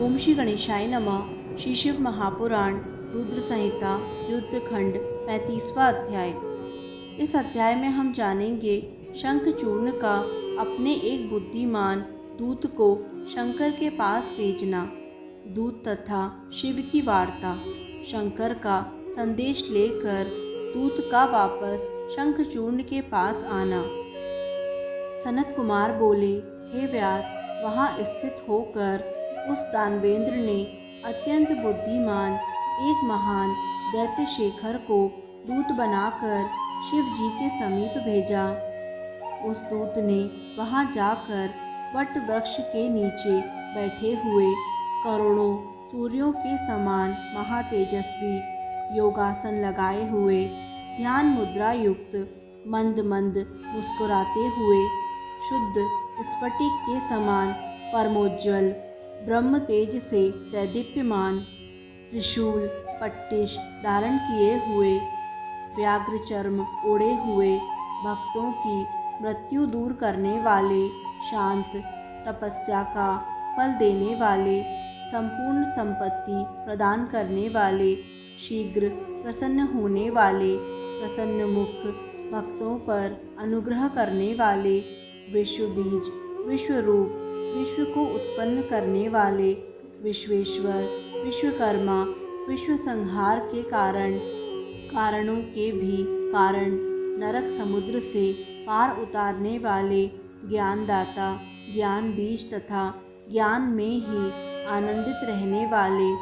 ओम श्री गणेशाय नमः। श्री शिव महापुराण रुद्र संहिता युद्धखंड 35वां अध्याय। इस अध्याय में हम जानेंगे शंखचूर्ण का अपने एक बुद्धिमान दूत को शंकर के पास भेजना, दूत तथा शिव की वार्ता, शंकर का संदेश लेकर दूत का वापस शंखचूर्ण के पास आना। सनत कुमार बोले, हे व्यास, वहाँ स्थित होकर उस दानवेंद्र ने अत्यंत बुद्धिमान एक महान दैत्य शेखर को दूत बनाकर शिव जी के समीप भेजा। उस दूत ने वहां जाकर वट वृक्ष के नीचे बैठे हुए करोड़ों सूर्यों के समान महातेजस्वी योगासन लगाए हुए ध्यान मुद्रा युक्त मंद मंद मुस्कुराते हुए शुद्ध स्फटिक के समान परमोज्ज्वल ब्रह्म तेज से दैदीप्यमान त्रिशूल पट्टिश धारण किए हुए व्याघ्र चर्म ओढ़े हुए भक्तों की मृत्यु दूर करने वाले शांत तपस्या का फल देने वाले संपूर्ण संपत्ति प्रदान करने वाले शीघ्र प्रसन्न होने वाले प्रसन्न मुख भक्तों पर अनुग्रह करने वाले विश्व बीज विश्व रूप विश्व को उत्पन्न करने वाले विश्वेश्वर विश्वकर्मा विश्व संहार के कारणों के भी कारण नरक समुद्र से पार उतारने वाले ज्ञानदाता ज्ञान बीज तथा ज्ञान में ही आनंदित रहने वाले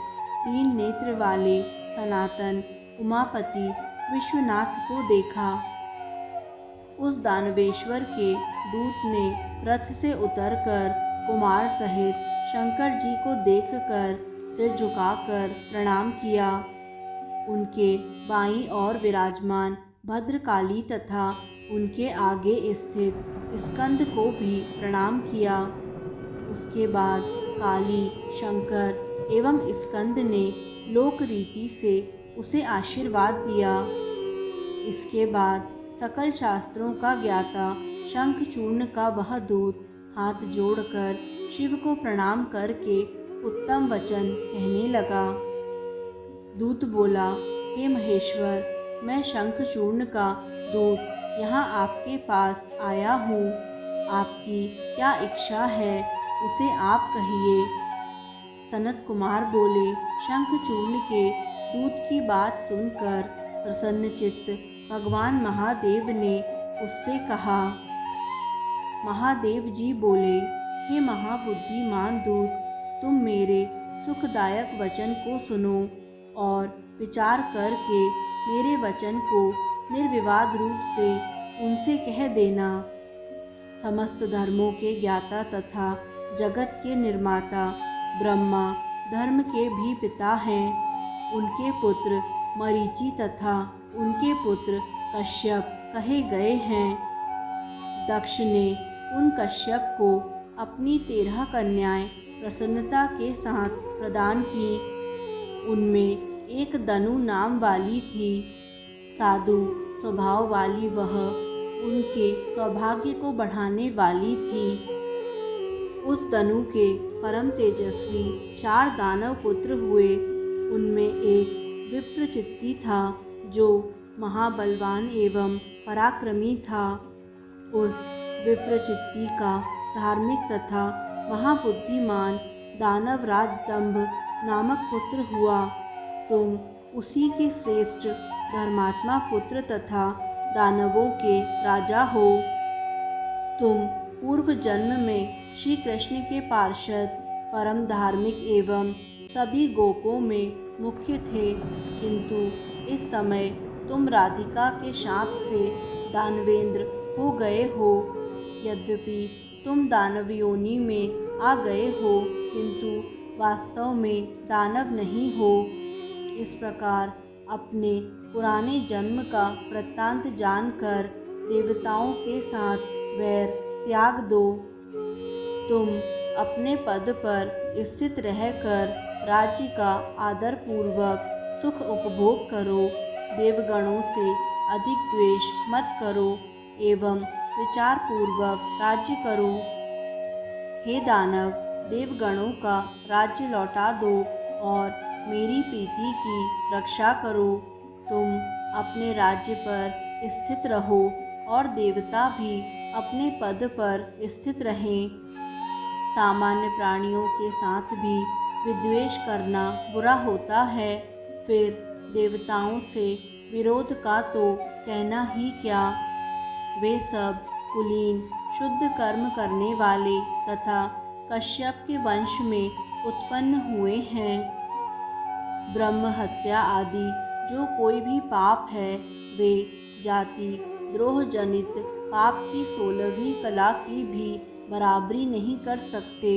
तीन नेत्र वाले सनातन उमापति विश्वनाथ को देखा। उस दानवेश्वर के दूत ने रथ से उतरकर कुमार सहित शंकर जी को देखकर सिर झुकाकर प्रणाम किया। उनके बाईं ओर विराजमान भद्रकाली तथा उनके आगे स्थित स्कंद को भी प्रणाम किया। उसके बाद काली, शंकर एवं स्कंद ने लोक रीति से उसे आशीर्वाद दिया। इसके बाद सकल शास्त्रों का ज्ञाता शंखचूर्ण का वह दूत हाथ जोड़कर शिव को प्रणाम करके उत्तम वचन कहने लगा। दूत बोला, हे महेश्वर, मैं शंखचूर्ण का दूत यहाँ आपके पास आया हूँ। आपकी क्या इच्छा है उसे आप कहिए। सनत कुमार बोले, शंखचूर्ण के दूत की बात सुनकर प्रसन्नचित्त भगवान महादेव ने उससे कहा। महादेव जी बोले, हे महाबुद्धिमान दूत, तुम मेरे सुखदायक वचन को सुनो और विचार करके मेरे वचन को निर्विवाद रूप से उनसे कह देना। समस्त धर्मों के ज्ञाता तथा जगत के निर्माता ब्रह्मा धर्म के भी पिता हैं। उनके पुत्र मरीचि तथा उनके पुत्र कश्यप कहे गए हैं। दक्ष ने उन कश्यप को अपनी 13 कन्याएं प्रसन्नता के साथ प्रदान की। उनमें एक दनु नाम वाली थी। साधु स्वभाव वाली वह उनके सौभाग्य को बढ़ाने वाली थी। उस दनु के परम तेजस्वी 4 दानव पुत्र हुए। उनमें एक विप्रचित्ति था जो महाबलवान एवं पराक्रमी था। उस विप्रचित्ति का धार्मिक तथा महाबुद्धिमान दानवराज दंभ नामक पुत्र हुआ। तुम उसी के श्रेष्ठ धर्मात्मा पुत्र तथा दानवों के राजा हो। तुम पूर्व जन्म में श्री कृष्ण के पार्षद परम धार्मिक एवं सभी गोपों में मुख्य थे, किंतु इस समय तुम राधिका के शाप से दानवेंद्र हो गए हो। यद्यपि तुम दानव योनि में आ गए हो, किंतु वास्तव में दानव नहीं हो। इस प्रकार अपने पुराने जन्म का वृत्तांत जानकर देवताओं के साथ वैर त्याग दो। तुम अपने पद पर स्थित रहकर राज्य का आदर पूर्वक सुख उपभोग करो। देवगणों से अधिक द्वेष मत करो एवं विचार पूर्वक राज्य करो। हे दानव, देवगणों का राज्य लौटा दो और मेरी प्रीति की रक्षा करो। तुम अपने राज्य पर स्थित रहो और देवता भी अपने पद पर स्थित रहें। सामान्य प्राणियों के साथ भी विद्वेष करना बुरा होता है, फिर देवताओं से विरोध का तो कहना ही क्या। वे सब कुलीन, शुद्ध कर्म करने वाले तथा कश्यप के वंश में उत्पन्न हुए हैं। ब्रह्म हत्या आदि जो कोई भी पाप है, वे जाति द्रोह जनित पाप की 16वीं कला की भी बराबरी नहीं कर सकते।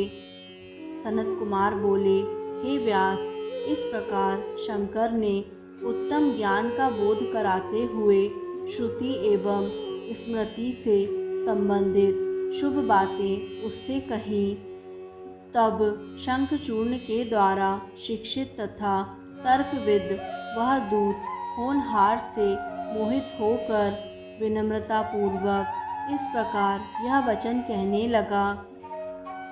सनत कुमार बोले, हे व्यास, इस प्रकार शंकर ने उत्तम ज्ञान का बोध कराते हुए श्रुति एवं स्मृति से संबंधित शुभ बातें उससे कहीं। तब शंखचूर्ण के द्वारा शिक्षित तथा तर्कविद वह दूत होनहार से मोहित होकर विनम्रतापूर्वक इस प्रकार यह वचन कहने लगा।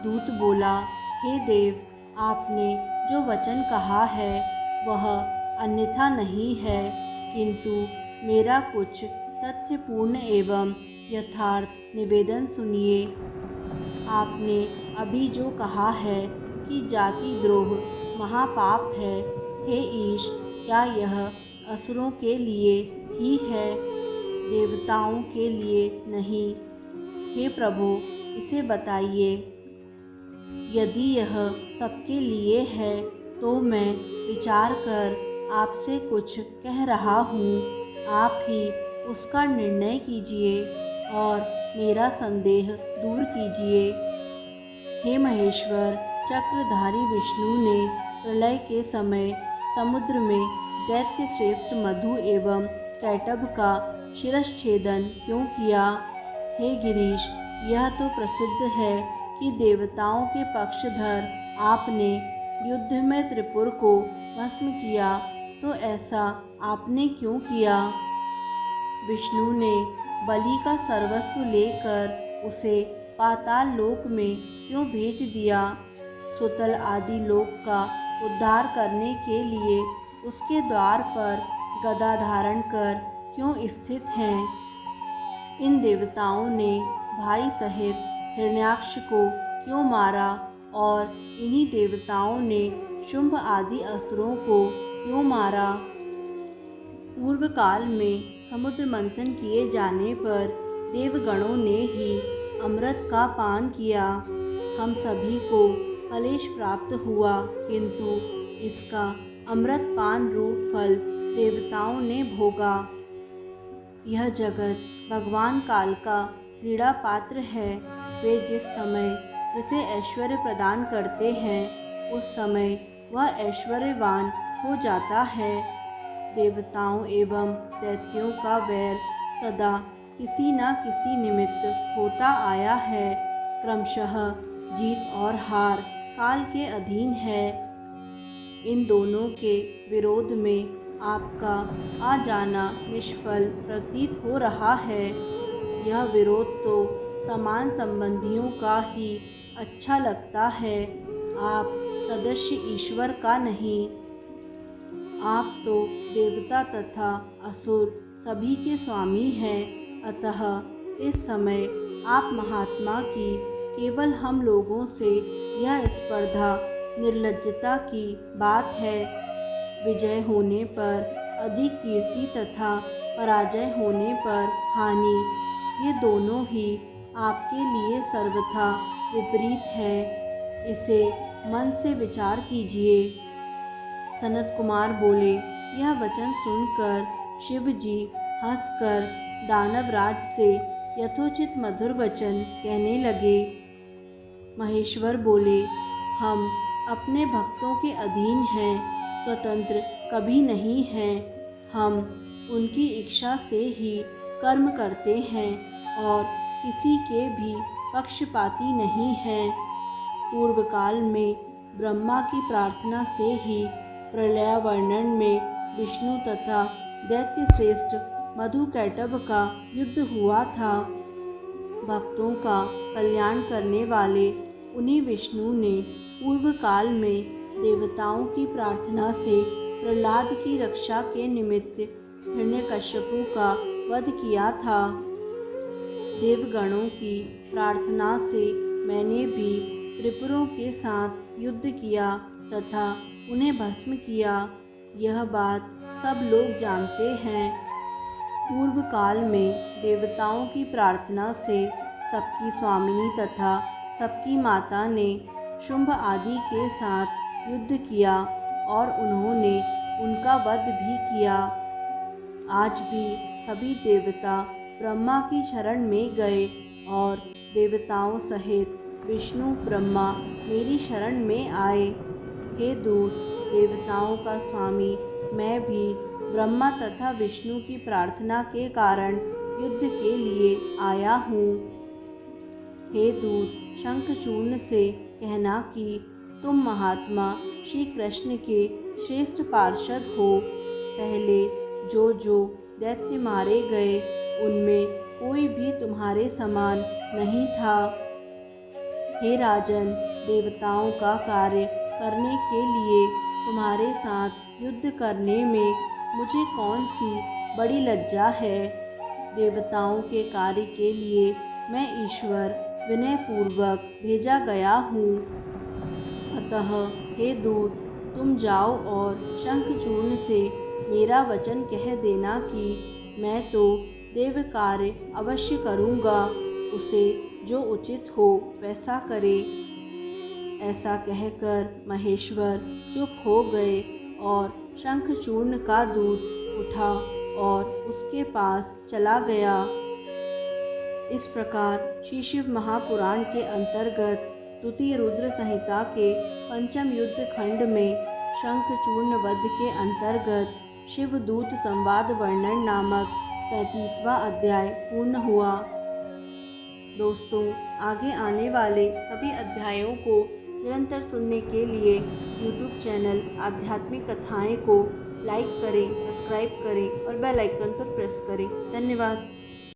दूत बोला, हे देव, आपने जो वचन कहा है वह अन्यथा नहीं है, किंतु मेरा कुछ तथ्यपूर्ण एवं यथार्थ निवेदन सुनिए। आपने अभी जो कहा है कि जाति द्रोह महापाप है, हे ईश, क्या यह असुरों के लिए ही है, देवताओं के लिए नहीं? हे प्रभु, इसे बताइए। यदि यह सबके लिए है तो मैं विचार कर आपसे कुछ कह रहा हूँ। आप ही उसका निर्णय कीजिए और मेरा संदेह दूर कीजिए। हे महेश्वर, चक्रधारी विष्णु ने प्रलय के समय समुद्र में दैत्य श्रेष्ठ मधु एवं कैटभ का शिरश्छेदन क्यों किया? हे गिरीश, यह तो प्रसिद्ध है कि देवताओं के पक्षधर आपने युद्ध में त्रिपुर को भस्म किया, तो ऐसा आपने क्यों किया? विष्णु ने बलि का सर्वस्व लेकर उसे पाताल लोक में क्यों भेज दिया? सुतल आदि लोक का उद्धार करने के लिए उसके द्वार पर गदा धारण कर क्यों स्थित हैं? इन देवताओं ने भाई सहित हिरण्याक्ष को क्यों मारा और इन्हीं देवताओं ने शुंभ आदि असुरों को क्यों मारा? पूर्व काल में समुद्र मंथन किए जाने पर देवगणों ने ही अमृत का पान किया। हम सभी को कलेश प्राप्त हुआ, किंतु इसका अमृत पान रूप फल देवताओं ने भोगा। यह जगत भगवान काल का क्रीड़ा पात्र है। वे जिस समय जिसे ऐश्वर्य प्रदान करते हैं, उस समय वह ऐश्वर्यवान हो जाता है। देवताओं एवं दैत्यों का वैर सदा किसी न किसी निमित्त होता आया है। क्रमशः जीत और हार काल के अधीन है। इन दोनों के विरोध में आपका आ जाना निष्फल प्रतीत हो रहा है। यह विरोध तो समान संबंधियों का ही अच्छा लगता है, आप सदस्य ईश्वर का नहीं। आप तो देवता तथा असुर सभी के स्वामी हैं, अतः इस समय आप महात्मा की केवल हम लोगों से यह स्पर्धा निर्लज्जता की बात है। विजय होने पर अधिक कीर्ति तथा पराजय होने पर हानि, ये दोनों ही आपके लिए सर्वथा विपरीत है। इसे मन से विचार कीजिए। सनत कुमार बोले, यह वचन सुनकर शिव जी हंसकर दानवराज से यथोचित मधुर वचन कहने लगे। महेश्वर बोले, हम अपने भक्तों के अधीन हैं, स्वतंत्र कभी नहीं हैं। हम उनकी इच्छा से ही कर्म करते हैं और किसी के भी पक्षपाती नहीं हैं। पूर्व काल में ब्रह्मा की प्रार्थना से ही प्रलय वर्णन में विष्णु तथा दैत्य श्रेष्ठ मधु कैटभ का युद्ध हुआ था। भक्तों का कल्याण करने वाले उन्हीं विष्णु ने पूर्व काल में देवताओं की प्रार्थना से प्रहलाद की रक्षा के निमित्त हिरण्यकश्यपु का वध किया था। देवगणों की प्रार्थना से मैंने भी त्रिपुरों के साथ युद्ध किया तथा उन्हें भस्म किया। यह बात सब लोग जानते हैं। पूर्व काल में देवताओं की प्रार्थना से सबकी स्वामिनी तथा सबकी माता ने शुंभ आदि के साथ युद्ध किया और उन्होंने उनका वध भी किया। आज भी सभी देवता ब्रह्मा की शरण में गए और देवताओं सहित विष्णु ब्रह्मा मेरी शरण में आए। हे दूत, देवताओं का स्वामी मैं भी ब्रह्मा तथा विष्णु की प्रार्थना के कारण युद्ध के लिए आया हूँ। हे दूत, शंखचूर्ण से कहना कि तुम महात्मा श्री कृष्ण के श्रेष्ठ पार्षद हो। पहले जो दैत्य मारे गए उनमें कोई भी तुम्हारे समान नहीं था। हे राजन, देवताओं का कार्य करने के लिए तुम्हारे साथ युद्ध करने में मुझे कौन सी बड़ी लज्जा है। देवताओं के कार्य के लिए मैं ईश्वर विनय पूर्वक भेजा गया हूँ। अतः हे दूत, तुम जाओ और शंखचूर्ण से मेरा वचन कह देना कि मैं तो देव कार्य अवश्य करूँगा, उसे जो उचित हो वैसा करे। ऐसा कहकर महेश्वर चुप हो गए और शंखचूर्ण का दूत उठा और उसके पास चला गया। इस प्रकार श्री शिव महापुराण के अंतर्गत द्वितीय रुद्र संहिता के पंचम युद्ध खंड में शंखचूर्ण वध के अंतर्गत शिवदूत संवाद वर्णन नामक 35वां अध्याय पूर्ण हुआ। दोस्तों, आगे आने वाले सभी अध्यायों को निरंतर सुनने के लिए YouTube चैनल आध्यात्मिक कथाएं को लाइक करें, सब्सक्राइब करें और बेल आइकन पर प्रेस करें। धन्यवाद।